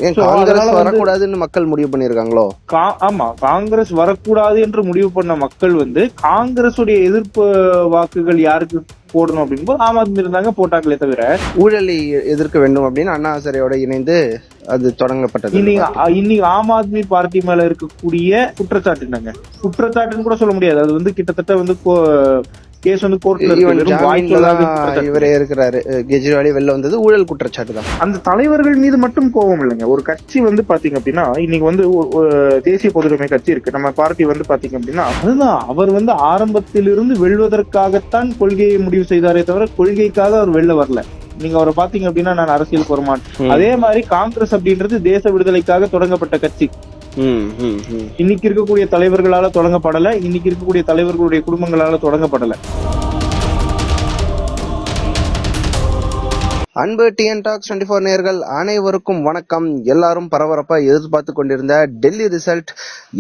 ஏன் காங்கிரஸ் வரக்கூடாதுன்னு மக்கள் முடிவு பண்ணிருக்காங்களோ? ஆமா, காங்கிரஸ் வரக்கூடாது என்று முடிவு பண்ண மக்கள் வந்து காங்கிரசுடைய எதிர்ப்பு வாக்குகள் யாருக்கு போடணும் அப்படின்னு ஆம் ஆத்மி இருந்தாங்க போட்டாங்களே தவிர ஊழலை எதிர்க்க வேண்டும் அப்படின்னு அண்ணா ஹசாரேயோட இணைந்து அது தொடங்கப்பட்டது. இன்னைக்கு ஆம் ஆத்மி பார்ட்டி மேல இருக்கக்கூடிய குற்றச்சாட்டுனாங்க, குற்றச்சாட்டுன்னு கூட சொல்ல முடியாது, அது வந்து கிட்டத்தட்ட வந்து கேஸ் வந்து கோர்ட்ல இவரே இருக்கிறாரு. கெஜ்ரிவாலே வெளில வந்தது ஊழல் குற்றச்சாட்டு தான். அந்த தலைவர்கள் மீது மட்டும் கோபம் இல்லைங்க. ஒரு கட்சி வந்து பாத்தீங்க அப்படின்னா இன்னைக்கு வந்து தேசிய பொதுவுடைமை கட்சி இருக்கு, நம்ம பார்ட்டி வந்து பாத்தீங்க அப்படின்னா அதுதான் அவர் வந்து ஆரம்பத்திலிருந்து வெல்வதற்காகத்தான் கொள்கையை முடிவு செய்தாரே தவிர கொள்கைக்காக அவர் வெளில வரல. நீங்க அவரை பாத்தீங்க அப்படின்னா நான் அரசியலுக்கு வரமாட்டேன். அதே மாதிரி காங்கிரஸ் அப்படின்றது தேச விடுதலைக்காக தொடங்கப்பட்ட கட்சி. இன்னைக்கு இருக்கக்கூடிய தலைவர்களால தொடங்கப்படல, இன்னைக்கு இருக்கக்கூடிய தலைவர்களுடைய குடும்பங்களால தொடங்கப்படல. அன்பு டிஎன் டாக்ஸ் 24 நேயர்கள் அனைவருக்கும் வணக்கம். எல்லாரும் பரபரப்பா எதிர்பார்த்து கொண்டிருந்த டெல்லி ரிசல்ட்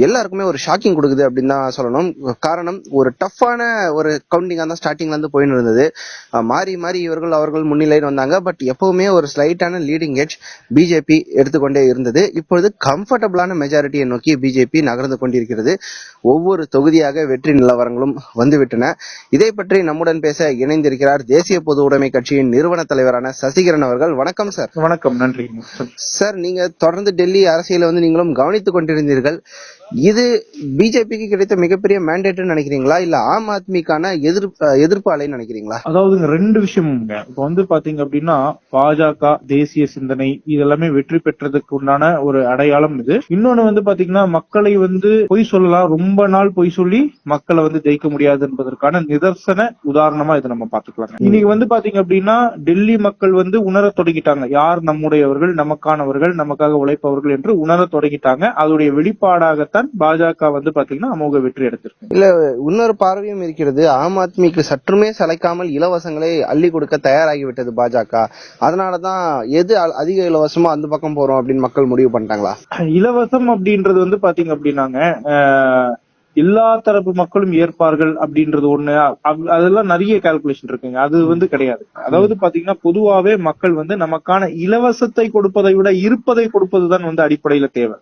எல்லாருக்குமே ஒரு ஷாக்கிங் கொடுக்குது அப்படின்னு தான் சொல்லணும். காரணம், ஒரு டஃப்பான ஒரு கவுண்டிங்கா தான் ஸ்டார்டிங்ல இருந்து போயின்னு இருந்தது. மாறி மாறி அவர்கள் முன்னிலையில் வந்தாங்க. பட் எப்பவுமே ஒரு ஸ்லைட்டான லீடிங் எட்ஜ் பிஜேபி எடுத்துக்கொண்டே இருந்தது. இப்பொழுது கம்ஃபர்டபுளான மெஜாரிட்டியை நோக்கி பிஜேபி நகர்ந்து கொண்டிருக்கிறது. ஒவ்வொரு தொகுதியாக வெற்றி நிலவரங்களும் வந்துவிட்டன. இதை பற்றி நம்முடன் பேச இணைந்திருக்கிறார் தேசிய பொது உடைமை கட்சியின் நிறுவன தலைவரான சசிகரன் அவர்கள். வணக்கம் சார். வணக்கம், நன்றி சார். நீங்க தொடர்ந்து டெல்லி அரசியலை வந்து நீங்களும் கவனித்துக் கொண்டிருந்தீர்கள். இது பிஜேபிக்கு கிடைத்த மிகப்பெரிய மேண்டேட் நினைக்கிறீங்களா, இல்ல ஆம் ஆத்மிக்கான எதிர்ப்பு அலைன்னு நினைக்கிறீங்களா? அதாவது ரெண்டு விஷயம். இப்ப வந்து பாத்தீங்க அப்படின்னா பாஜக தேசிய சிந்தனை இதெல்லாமே வெற்றி பெற்றதுக்கு உண்டான ஒரு அடையாளம் இது. இன்னொன்னு வந்து பாத்தீங்கன்னா மக்களை வந்து பொய் சொல்லலாம், ரொம்ப நாள் பொய் சொல்லி மக்களை வந்து ஜெயிக்க முடியாது என்பதற்கான நிதர்சன உதாரணமா இதை நம்ம பாத்துக்கலாம். இன்னைக்கு வந்து பாத்தீங்க அப்படின்னா டெல்லி மக்கள் வந்து உணர தொடங்கிட்டாங்க, யார் நம்முடையவர்கள், நமக்கானவர்கள், நமக்காக உழைப்பவர்கள் என்று உணர தொடங்கிட்டாங்க. அதோடைய வெளிப்பாடாகத்தான் பாஜக வந்து பாத்தீங்கன்னா அமோக வெற்றி எடுத்திருக்கு. இல்ல, இன்னொரு பார்வையும் இருக்கிறது. ஆம் ஆத்மிக்கு சற்றுமே சளைக்காமல் இலவசங்களை அள்ளி கொடுக்க தயாராகிவிட்டது பாஜக. அதனாலதான் எது அதிக இலவசமோ அந்த பக்கம் போறோம் அப்படின்னு மக்கள் முடிவு பண்ணிட்டாங்களா? இலவசம் அப்படின்றது வந்து பாத்தீங்க அப்படின்னாங்க எல்லா தரப்பு மக்களும் ஏற்பார்கள் அப்படின்றது ஒண்ணு, அதெல்லாம் நிறைய கால்குலேஷன் இருக்குங்க. அது வந்து கிடையாது. அதாவது பாத்தீங்கன்னா பொதுவாவே மக்கள் வந்து நமக்கான இலவசத்தை கொடுப்பதை விட இருப்பதை கொடுப்பதுதான் வந்து அடிப்படையில தேவை.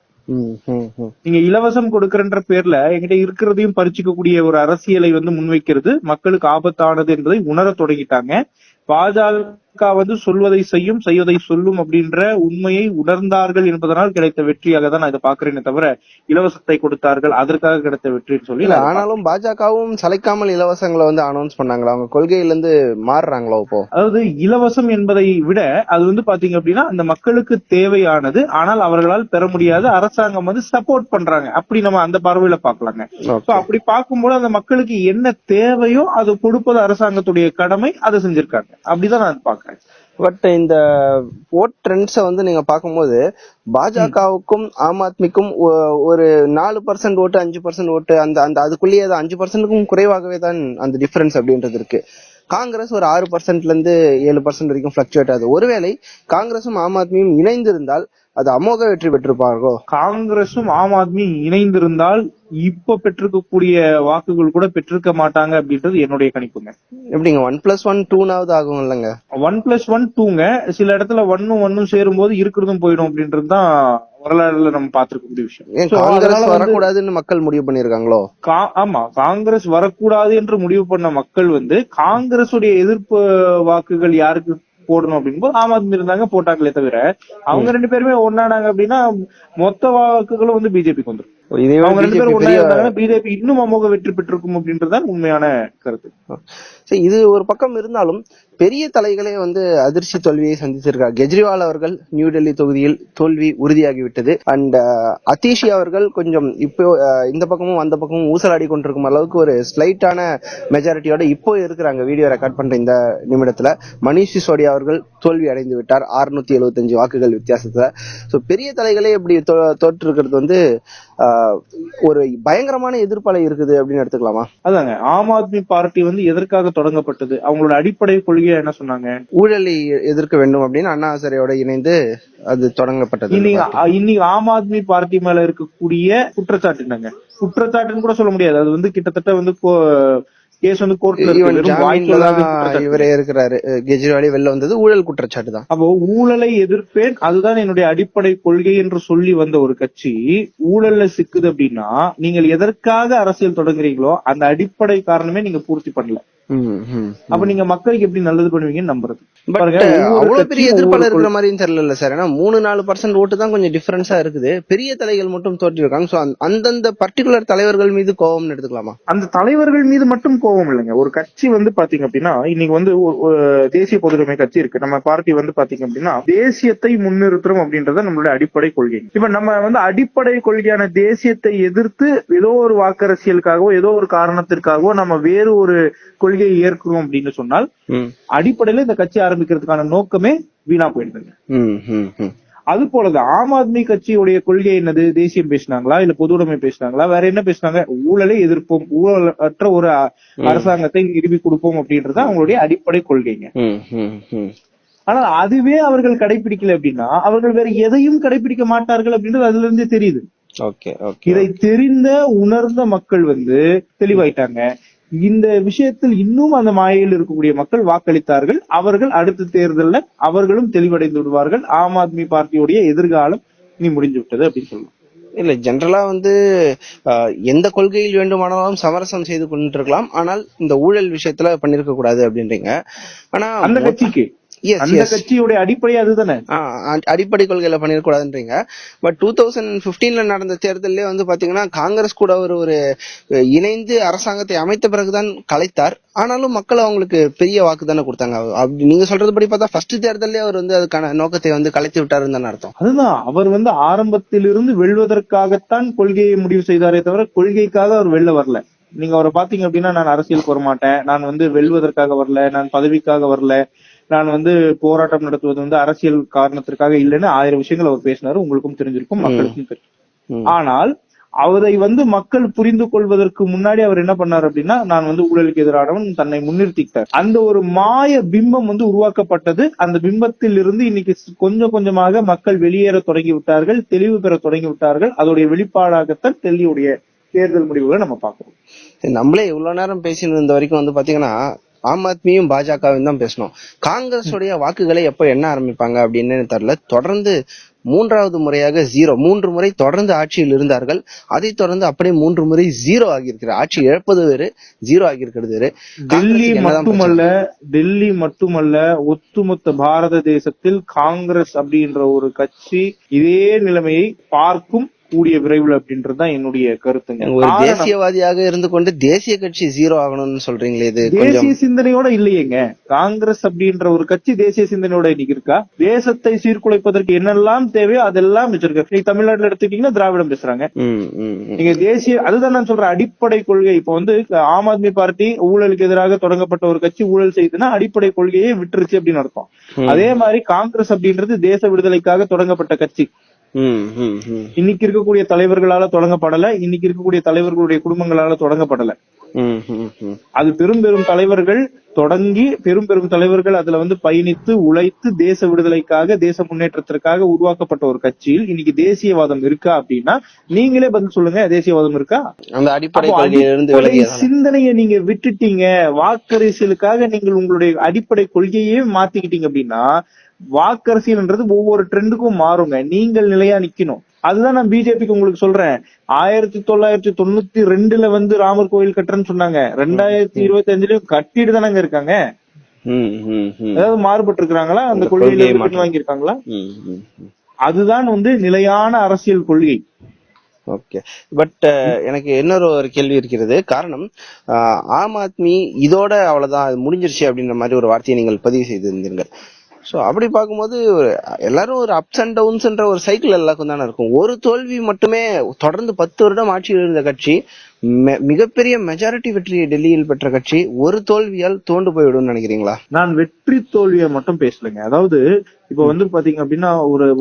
நீங்க இலவசம் கொடுக்கறன்ற பேர்ல என்கிட்ட இருக்கிறதையும் பறிச்சுக்கக்கூடிய ஒரு அரசியலை வந்து முன்வைக்கிறது மக்களுக்கு ஆபத்தானது என்பதை உணர தொடங்கிட்டாங்க. பாஜக வந்து சொல்வதை செய்யும், செய்வதை சொல்லும் அப்படின்ற உண்மையை உணர்ந்தார்கள் என்பதனால் கிடைத்த வெற்றியாக தான் நான் இதை பாக்குறேனே தவிர இலவசத்தை கொடுத்தார்கள் அதற்காக கிடைத்த வெற்றின்னு சொல்லி. ஆனாலும் பாஜகவும் சளைக்காமல் இலவசங்களை வந்து அனௌன்ஸ் பண்ணாங்களா? அவங்க கொள்கையிலிருந்து மாறுறாங்களோ இப்போ? அதாவது இலவசம் என்பதை விட அது வந்து பாத்தீங்க அப்படின்னா அந்த மக்களுக்கு தேவையானது, ஆனால் அவர்களால் பெற முடியாத, அரசாங்கம் வந்து சப்போர்ட் பண்றாங்க, அப்படி நம்ம அந்த பார்வையில பாக்கலாங்க. அப்படி பார்க்கும்போது அந்த மக்களுக்கு என்ன தேவையோ அதை கொடுப்பது அரசாங்கத்துடைய கடமை, அதை செஞ்சிருக்காங்க. அப்படிதான் நான் பாக்குறேன். பட் இந்த ஓட் ட்ரெண்ட்ஸை வந்து நீங்க பார்க்கும்போது பாஜகவுக்கும் ஆம் ஆத்மிக்கும் ஒரு 4% ஓட்டு 5% ஓட்டு அந்த அதுக்குள்ளேயே 5%க்கும் குறைவாகவே தான் அந்த டிஃபரன்ஸ் அப்படின்றது இருக்கு. காங்கிரஸ் ஒரு 6%ல இருந்து 7% வரைக்கும் பிளக்சுவேட் ஆகுது. ஒருவேளை காங்கிரசும் ஆம் ஆத்மியும் இணைந்திருந்தால் அது அமோக வெற்றி பெற்றிருப்பார்களோ? காங்கிரசும் ஆம் ஆத்மி இணைந்திருந்தால் இப்ப பெற்றிருக்கக்கூடிய வாக்குகள் கூட பெற்றிருக்க மாட்டாங்க அப்படின்றது என்னுடைய கணிப்புங்க. எப்படிங்க 1+1 2 ஆகும் இல்லங்க? 1+1 2ங்க. சில இடத்துல 1 சேரும் போது இருக்கிறதும் போயிடும் அப்படின்றதுதான் வரலாறுல நம்ம பாத்துருக்க விஷயம். காங்கிரஸ் வரக்கூடாதுன்னு மக்கள் முடிவு பண்ணிருக்காங்களோ? ஆமா, காங்கிரஸ் வரக்கூடாது என்று முடிவு பண்ண மக்கள் வந்து காங்கிரசுடைய எதிர்ப்பு வாக்குகள் யாருக்கு போடணும் அப்படின்னு ஆம் ஆத்மி இருந்தாங்க போட்டாங்களே தவிர அவங்க ரெண்டு பேருமே ஒன்னானாங்க அப்படின்னா மொத்த வாக்குகளும் வந்து பிஜேபிக்கு வந்துடும். அவங்க ரெண்டு பேரும் ஒன்னா இருந்தாங்கன்னா பிஜேபி இன்னும் அமோக வெற்றி பெற்றிருக்கும் அப்படின்றதுதான் உண்மையான கருத்து. இது ஒரு பக்கம் இருந்தாலும் பெரிய தலைகளே வந்து அதிர்ச்சி தோல்வியை சந்திச்சிருக்கார். கெஜ்ரிவால் அவர்கள் நியூ டெல்லி தொகுதியில் தோல்வி உறுதியாகிவிட்டது. அண்ட் அதிஷி அவர்கள் கொஞ்சம் இப்போ இந்த பக்கமும் அந்த பக்கமும் ஊசலாடி கொண்டிருக்கும் அளவுக்கு ஒரு ஸ்லைட்டான மெஜாரிட்டியோட இப்போ இருக்கிறாங்க வீடியோ ரெக்கார்ட் பண்ற இந்த நிமிடத்துல. மணிஷ் சிசோடியா அவர்கள் தோல்வி அடைந்து விட்டார் 675 வாக்குகள் வித்தியாசத்துல. சோ பெரிய தலைகளே இப்படி தோற்று இருக்கிறது வந்து ஒரு பயங்கரமான எதிர்ப்பலை இருக்குது அப்படின்னு எடுத்துக்கலாமா? அதாங்க, ஆம் ஆத்மி பார்ட்டி வந்து எதற்காக தொடங்கப்பட்டது. அவங்களோட அடிப்படை கொள்கையா என்ன சொன்னாங்க? ஊழலை எதிர்க்க வேண்டும் அப்படின்னு அண்ணா ஹசாரேயோட இணைந்து அது தொடங்கப்பட்டது. இன்னைக்கு ஆம் ஆத்மி பார்ட்டி மேல இருக்கக்கூடிய குற்றச்சாட்டு என்னங்க? குற்றச்சாட்டுன்னு கூட சொல்ல முடியாது. அது வந்து கிட்டத்தட்ட வந்து கேஸ் வந்து கோர்ட்ல இவரே இருக்கிறாரு. கெஜ்ரிவாலே வெளில வந்தது ஊழல் குற்றச்சாட்டு தான். அப்போ ஊழலை எதிர்ப்பேன், அதுதான் என்னுடைய அடிப்படை கொள்கை என்று சொல்லி வந்த ஒரு கட்சி ஊழல்ல சிக்குது அப்படின்னா நீங்கள் எதற்காக அரசியல் தொடங்குறீங்களோ அந்த அடிப்படை காரணமே நீங்க பூர்த்தி பண்ணல. அப்ப நீங்க மக்களுக்கு எப்படி நல்லது பண்ணுவீங்கன்னு நம்புறது? அவ்வளவு பெரிய எதிர்ப்பாளர் இருக்கிற மாதிரியும் தெரியல சார். ஏன்னா 3-4% ஓட்டு தான் கொஞ்சம் டிஃபரன்ஸா இருக்குது. பெரிய தலைகள் மட்டும் தோற்றிருக்காங்க. சோ அந்தந்த பர்டிகுலர் தலைவர்கள் மீது கோபம் எடுத்துக்கலாமா? அந்த தலைவர்கள் மீது மட்டும் கோபம் இல்லைங்க. ஒரு கட்சி வந்து பாத்தீங்க அப்படின்னா இன்னைக்கு வந்து தேசிய பொதுவுடைமை கட்சி இருக்கு. நம்ம பார்ட்டி வந்து பாத்தீங்க அப்படின்னா தேசியத்தை முன்னிறுத்துறோம் அப்படின்றத நம்மளுடைய அடிப்படை கொள்கை. இப்ப நம்ம வந்து அடிப்படை கொள்கையான தேசியத்தை எதிர்த்து ஏதோ ஒரு வாக்கரசியலுக்காகவோ ஏதோ ஒரு காரணத்திற்காகவோ நம்ம வேறு ஒரு கொள்கையை ஏற்கிறோம் அப்படின்னு சொன்னால் அடிப்படையில இந்த கட்சி ஆரம்பிக்கிறதுக்கான நோக்கமே வீணா போயிடுதுங்க. அது போலதான் ஆம் ஆத்மி கட்சியுடைய கொள்கை என்னது? தேசியம் பேசினாங்களா, இல்ல பொதுவுடைமை பேசினாங்களா, வேற என்ன பேசினாங்க? ஊழலை எதிர்ப்போம், ஊழலற்ற ஒரு அரசாங்கத்தை நிறுவி கொடுப்போம் அப்படின்றது அவங்களுடைய அடிப்படை கொள்கைங்க. ஆனால் அதுவே அவர்கள் கடைபிடிக்கல அப்படின்னா அவர்கள் வேற எதையும் கடைபிடிக்க மாட்டார்கள் அப்படின்றது அதுல இருந்தே தெரியுது. இதை தெரிந்த உணர்ந்த மக்கள் வந்து தெளிவாயிட்டாங்க. இந்த விஷயத்தில் இன்னும் அந்த மாயையில் இருக்கக்கூடிய மக்கள் வாக்களித்தார்கள். அவர்கள் அடுத்த தேர்தலில் அவர்களும் தெளிவடைந்து விடுவார்கள். ஆம் ஆத்மி பார்ட்டியுடைய எதிர்காலம் இனி முடிஞ்சு விட்டது அப்படின்னு சொல்லலாம். இல்ல, ஜெனரலா வந்து எந்த கொள்கையில் வேண்டுமானாலும் சமரசம் செய்து கொண்டிருக்கலாம். ஆனால் இந்த ஊழல் விஷயத்துல பண்ணிருக்க கூடாது அப்படின்றீங்க. ஆனா அந்த கட்சிக்கு அந்த கட்சியுடைய அடிப்படை அதுதானே, அடிப்படை கொள்கையில பண்ணிருக்கூடாதுன்றீங்க. பட் 2015 நடந்த தேர்தலே வந்து பாத்தீங்கன்னா காங்கிரஸ் கூட ஒரு இணைந்து அரசாங்கத்தை அமைத்த பிறகுதான் கலைத்தார். ஆனாலும் மக்கள் அவங்களுக்கு பெரிய வாக்கு தானே கொடுத்தாங்க. அப்படி நீங்க சொல்றது படி பார்த்தா ஃபர்ஸ்ட் தேர்தலே அவர் வந்து அதுக்கான நோக்கத்தை வந்து கலைத்து விட்டாருன்னு தானே அர்த்தம். அதுதான், அவர் வந்து ஆரம்பத்திலிருந்து வெல்வதற்காகத்தான் கொள்கையை முடிவு செய்தாரே தவிர கொள்கைக்காக அவர் வெல்ல வரல. நீங்க அவரை பாத்தீங்க அப்படின்னா நான் அரசியலுக்கு வர மாட்டேன், நான் வந்து வெல்வதற்காக வரல, நான் பதவிக்காக வரல, நான் வந்து போராட்டம் நடத்துவது வந்து அரசியல் காரணத்திற்காக இல்லைன்னு 1000 விஷயங்கள் அவர் பேசினாரு. உங்களுக்கும் தெரிஞ்சிருக்கும், மக்களுக்கும் தெரியும். ஆனால் அவரை வந்து மக்கள் புரிந்து கொள்வதற்கு முன்னாடி அவர் என்ன பண்ணார் அப்படின்னா நான் வந்து ஊழலுக்கு எதிரானவன் தன்னை முன்னிறுத்திட்டார். அந்த ஒரு மாய பிம்பம் வந்து உருவாக்கப்பட்டது. அந்த பிம்பத்தில் இருந்து இன்னைக்கு கொஞ்சம் கொஞ்சமாக மக்கள் வெளியேற தொடங்கி விட்டார்கள், தெளிவு பெற தொடங்கி விட்டார்கள். அதோடைய வெளிப்பாடாகத்தான் டெல்லியுடைய தேர்தல் முடிவுகளை நம்ம பார்க்கிறோம். நம்மளே இவ்வளவு நேரம் பேசிட்டு இருந்த வரைக்கும் வந்து பாத்தீங்கன்னா ஆம் ஆத்மியும் பாஜகவும் தான் பேசணும். காங்கிரஸ் உடைய வாக்குகளை எப்ப என்ன ஆரம்பிப்பாங்க அப்படின்னு தெரியல. தொடர்ந்து 3வது முறையாக 3 முறை தொடர்ந்து ஆட்சியில் இருந்தார்கள். அதை தொடர்ந்து அப்படியே 3 முறை 0 ஆகியிருக்கிறார். ஆட்சி இழப்பது வேறு, 0 ஆகியிருக்கிறது வேறு. டெல்லி மட்டுமல்ல ஒட்டுமொத்த பாரத தேசத்தில் காங்கிரஸ் அப்படின்ற ஒரு கட்சி இதே நிலைமையை பார்க்கும் கூடிய விரைவில் அப்படின்றதுதான் என்னுடைய கருத்துங்க. ஒரு தேசியவாதியாக இருந்து கொண்டு தேசிய கட்சி 0 ஆகணும்னு சொல்றீங்களே, இது தேசிய சிந்தனையோட இல்லையேங்க. காங்கிரஸ் அப்படின்ற ஒரு கட்சி தேசிய சிந்தனையோட இன்னைக்கு இருக்கா? தேசத்தை சீர்குலைப்பதற்கு என்னெல்லாம் தேவையோ அதெல்லாம் வச்சிருக்க. நீங்க தமிழ்நாட்டுல எடுத்துக்கிட்டீங்கன்னா திராவிடம் பேசுறாங்க. நீங்க தேசிய, அதுதான் நான் சொல்றேன் அடிப்படை கொள்கை. இப்ப வந்து ஆம் ஆத்மி பார்ட்டி ஊழலுக்கு எதிராக தொடங்கப்பட்ட ஒரு கட்சி ஊழல் செய்யுதுன்னா அடிப்படை கொள்கையை விட்டுருச்சு அப்படின்னு அர்த்தம். அதே மாதிரி காங்கிரஸ் அப்படின்றது தேச விடுதலைக்காக தொடங்கப்பட்ட கட்சி. இன்னைக்கு இருக்கக்கூடிய தலைவர்களால தொடங்கப்படல, இன்னைக்கு இருக்கக்கூடிய தலைவர்களுடைய குடும்பங்களால தொடங்கப்படல. அது பெரும் பெரும் தலைவர்கள் தொடங்கி பெரும் பெரும் தலைவர்கள் அதுல வந்து பயணித்து உழைத்து தேச விடுதலைக்காக தேச முன்னேற்றத்திற்காக உருவாக்கப்பட்ட ஒரு கட்சியில் இன்னைக்கு தேசியவாதம் இருக்கா அப்படின்னா நீங்களே பதில் சொல்லுங்க. தேசியவாதம் இருக்கா? அந்த அடிப்படை சிந்தனையை நீங்க விட்டுட்டீங்க, வாக்கரசியலுக்காக நீங்கள் உங்களுடைய அடிப்படை கொள்கையே மாத்திக்கிட்டீங்க அப்படின்னா வாக்கரசியல்ன்றது ஒவ்வொரு ட்ரெண்டுக்கும் மாறுங்க. நீங்கள் நிலையா நிக்கணும். அதுதான் நான் பிஜேபிக்கு உங்களுக்கு சொல்றேன். 1992 வந்து ராமர் கோயில் கட்டுறேன்னு சொன்னாங்க. 2025 கட்டிட்டு தானங்க இருக்காங்க. ஏதாவது மாறுபட்டு இருக்காங்களா? அந்த கொள்கையில வாங்கியிருக்காங்களா? அதுதான் வந்து நிலையான அரசியல் கொள்கை. ஓகே, பட் எனக்கு இன்னொரு கேள்வி இருக்கிறது. காரணம், ஆம் ஆத்மி இதோட அவ்வளவுதான் முடிஞ்சிருச்சு அப்படின்ற மாதிரி ஒரு வார்த்தையை நீங்கள் பதிவு செய்திருந்தீர்கள். சோ அப்படி பார்க்கும்போது எல்லாரும் ஒரு அப்ஸ் அண்ட் டவுன்ஸ்ன்ற ஒரு சைக்கிள் எல்லாருக்கும் தானே இருக்கும். ஒரு தோல்வி மட்டுமே தொடர்ந்து 10 வருடம் ஆட்சியில் இருந்த கட்சி, மிகப்பெரிய மெஜாரிட்டி வெற்றியை டெல்லியில் பெற்ற கட்சி ஒரு தோல்வியால் தோண்டு போய்விடும் நினைக்கிறீங்களா? நான் வெற்றி தோல்வியை மட்டும் பேசலைங்க. அதாவது இப்ப வந்து பாத்தீங்க அப்படின்னா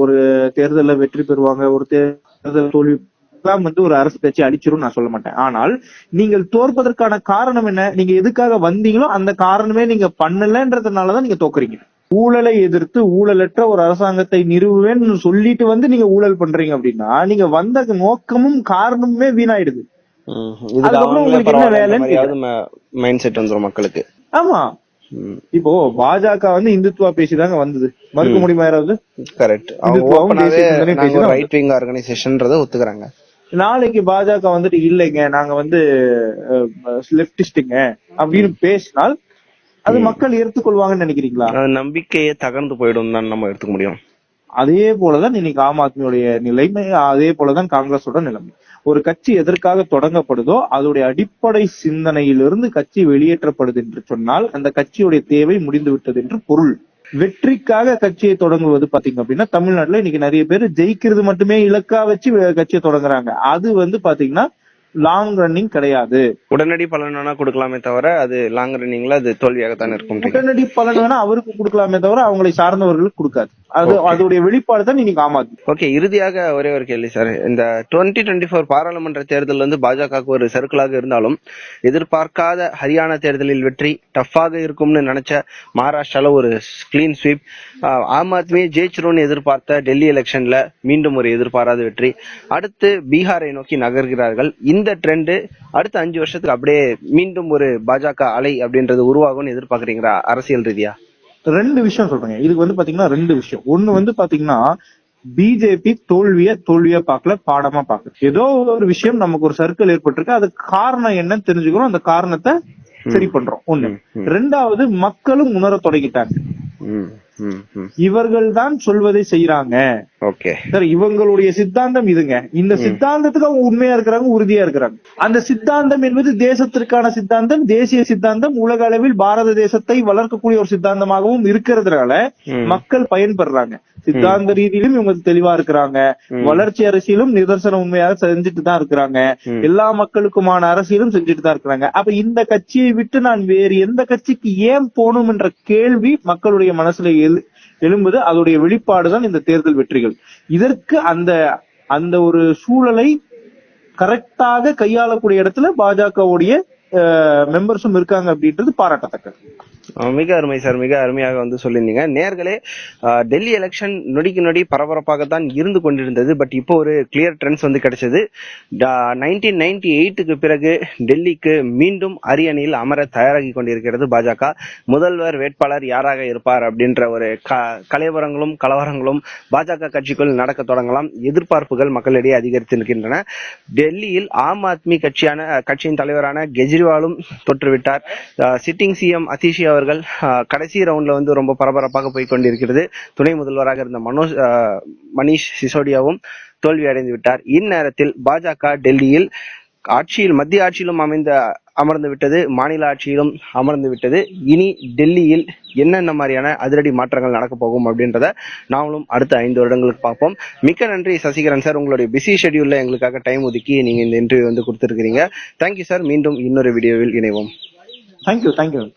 ஒரு தேர்தலில் வெற்றி பெறுவாங்க, ஒரு தேர்தல் தோல்வி வந்து ஒரு அரசு கட்சி அடிச்சிரும் நான் சொல்ல மாட்டேன். ஆனால் நீங்கள் தோற்பதற்கான காரணம் என்ன? நீங்க எதுக்காக வந்தீங்களோ அந்த காரணமே நீங்க பண்ணலன்றதுனாலதான் நீங்க தோக்குறீங்க. ஊழலை எதிர்த்து ஊழலற்ற ஒரு அரசாங்கத்தை நிறுவுவேன்னு சொல்லிட்டு வந்து நீங்க ஊழல் பண்றீங்க அப்படின்னா நீங்க வந்த நோக்கமும் காரணமுமே வீணாயிடுது. அதுக்கப்புறம் உங்களுக்கு என்ன வேலைன்னு மைண்ட் செட் வந்துரும் மக்களுக்கு. ஆமா, இப்போ பாஜக வந்து இந்துத்துவா பேசிதாங்க வந்தது, மறுக்க முடியுமா யாராவது? கரெக்ட். ரைட் விங் ஆர்கனைசேஷன்ன்றத ஒத்துக்கறாங்க. நாளைக்கு பாஜக வந்துட்டு இல்லைங்க நாங்க வந்து லெப்டிஸ்டுங்க அப்படின்னு பேசினால் அது மக்கள் ஏற்றுக்கொள்வாங்கன்னு நினைக்கிறீங்களா? நம்பிக்கையே தகர்ந்து போயிடும் தான் நம்ம எடுத்துக்க முடியும். அதே போலதான் இன்னைக்கு ஆம் ஆத்மியோடைய நிலைமை, அதே போலதான் காங்கிரஸோட நிலைமை. ஒரு கட்சி எதற்காக தொடங்கப்படுதோ அதோடைய அடிப்படை சிந்தனையிலிருந்து கட்சி வெளியேற்றப்படுது என்று சொன்னால் அந்த கட்சியுடைய தேவை முடிந்து விட்டது என்று பொருள். வெற்றிக்காக கட்சியை தொடங்குவது பாத்தீங்க அப்படின்னா தமிழ்நாட்டுல இன்னைக்கு நிறைய பேர் ஜெயிக்கிறது மட்டுமே இலக்கா வச்சு கட்சியை தொடங்குறாங்க. அது வந்து பாத்தீங்கன்னா லாங் ரன்னிங் கிடையாது. உடனடி பலன் வேணா கொடுக்கலாமே தவிர அது லாங் ரன்னிங்ல அது தோல்வியாகத்தான் இருக்கும். உடனடி பலன் வேணா அவருக்கு கொடுக்கலாமே தவிர அவங்களை சார்ந்தவர்களுக்கு கொடுக்காது. அது அதோடைய வெளிப்பாடு தான் இன்னைக்கு ஆம் ஆத்மி. ஓகே, இறுதியாக ஒரே ஒரு கேள்வி சார். இந்த 2024 பாராளுமன்ற தேர்தல் வந்து பாஜகவுக்கு ஒரு சர்க்கிளாக இருந்தாலும் எதிர்பார்க்காத ஹரியானா தேர்தலில் வெற்றி டஃப்பாக இருக்கும்னு நினைச்ச மகாராஷ்டிரால ஒரு கிளீன் ஸ்வீப், ஆம் ஆத்மி ஜெயிச்சிரும்னு எதிர்பார்த்த டெல்லி எலெக்ஷன்ல மீண்டும் ஒரு எதிர்பாராத வெற்றி, அடுத்து பீகாரை நோக்கி நகர்கிறார்கள். இந்த ட்ரெண்ட் அடுத்த 5 வருஷத்துக்கு அப்படியே மீண்டும் ஒரு பாஜக அலை அப்படின்றது உருவாகும்னு எதிர்பார்க்கறீங்களா அரசியல் ரீதியா? 2 விஷயம் சொல்றேங்க. இதுக்கு வந்து பாத்தீங்கன்னா 2 விஷயம். ஒண்ணு வந்து பாத்தீங்கன்னா பிஜேபி தோல்வியா பாக்கல, பாடமா பாக்கல. ஏதோ ஒரு விஷயம் நமக்கு ஒரு சர்க்கிள் ஏற்பட்டிருக்கு, அது காரணம் என்னன்னு தெரிஞ்சுக்கிறோம், அந்த காரணத்தை சரி பண்றோம். ஒண்ணு. 2வது மக்களும் உணர தொடங்கிட்டாங்க, இவர்கள் தான் சொல்வதை செய்யறாங்க. இவங்களுடைய சித்தாந்தம் இதுங்க. இந்த சித்தாந்தத்துக்கு அவங்க உண்மையா இருக்கிறாங்க, உறுதியா இருக்கிறாங்க. அந்த சித்தாந்தம் என்பது தேசத்திற்கான சித்தாந்தம், தேசிய சித்தாந்தம், உலக அளவில் பாரத தேசத்தை வளர்க்கக்கூடிய ஒரு சித்தாந்தமாகவும் இருக்கிறதுனால மக்கள் பயன்படுறாங்க. சித்தாந்த ரீதியிலும் இவங்க தெளிவா இருக்கிறாங்க, வளர்ச்சி அரசியலும் நிதர்சன உண்மையாக செஞ்சுட்டு தான் இருக்கிறாங்க, எல்லா மக்களுக்குமான அரசியலும் செஞ்சுட்டு தான் இருக்கிறாங்க. அப்ப இந்த கட்சியை விட்டு நான் வேறு எந்த கட்சிக்கு ஏன் போகணும் என்ற கேள்வி மக்களுடைய மனசுல எழும்புது. அதோடைய வெளிப்பாடுதான் இந்த தேர்தல் வெற்றிகள். இதற்கு அந்த ஒரு சூழலை கரெக்டாக கையாளக்கூடிய இடத்துல பாஜகவுடைய மெம்பர்ஸும் இருக்காங்க அப்படின்றது பாராட்டத்தக்கது. மிக அருமை சார், மிக அருமையாக வந்து சொல்லியிருந்தீங்க. நேர்களே, டெல்லி எலெக்ஷன் நொடிக்கு நொடி பரபரப்பாகத்தான் இருந்து கொண்டிருந்தது. பட் இப்போ ஒரு கிளியர் ட்ரெண்ட்ஸ் வந்து கிடைச்சது. 1998க்கு பிறகு டெல்லிக்கு மீண்டும் அரியணையில் அமர தயாராகி கொண்டிருக்கிறது பாஜக. முதல்வர் வேட்பாளர் யாராக இருப்பார் அப்படின்ற ஒரு கலவரங்களும் பாஜக கட்சிக்குள் நடக்க தொடங்கலாம். எதிர்பார்ப்புகள் மக்களிடையே அதிகரித்திருக்கின்றன. டெல்லியில் ஆம் ஆத்மி கட்சியின் தலைவரான கெஜ்ரிவாலும் தொற்றுவிட்டார். சிட்டிங் சிஎம் அதிஷி அவர்கள் கடைசி ரவுண்ட்ல வந்து ரொம்ப பரபரப்பாக போய் கொண்டிருக்கிறது. துணை முதல்வராக இருந்த மணிஷ் சிசோடியாவும் தோல்வி அடைந்து விட்டார். இந்நேரத்தில் பாஜக டெல்லியில் மத்திய ஆட்சியிலும் அமர்ந்து விட்டது, மாநில ஆட்சியிலும் அமர்ந்து விட்டது. இனி டெல்லியில் என்னென்ன மாதிரியான அதிரடி மாற்றங்கள் நடக்க போகும் அப்படின்றத நாமளும் அடுத்த 5 வருடங்களுக்கு பார்ப்போம். மிக்க நன்றி சசிகரன் சார், உங்களுடைய பிஸி ஷெட்யூல்ல எங்களுக்காக டைம் ஒதுக்கி நீங்க இந்த இன்டர்வியூ வந்து கொடுத்திருக்கிறீங்க. Thank you sir. மீண்டும் இன்னொரு வீடியோவில் இணைவோம். தேங்க்யூ.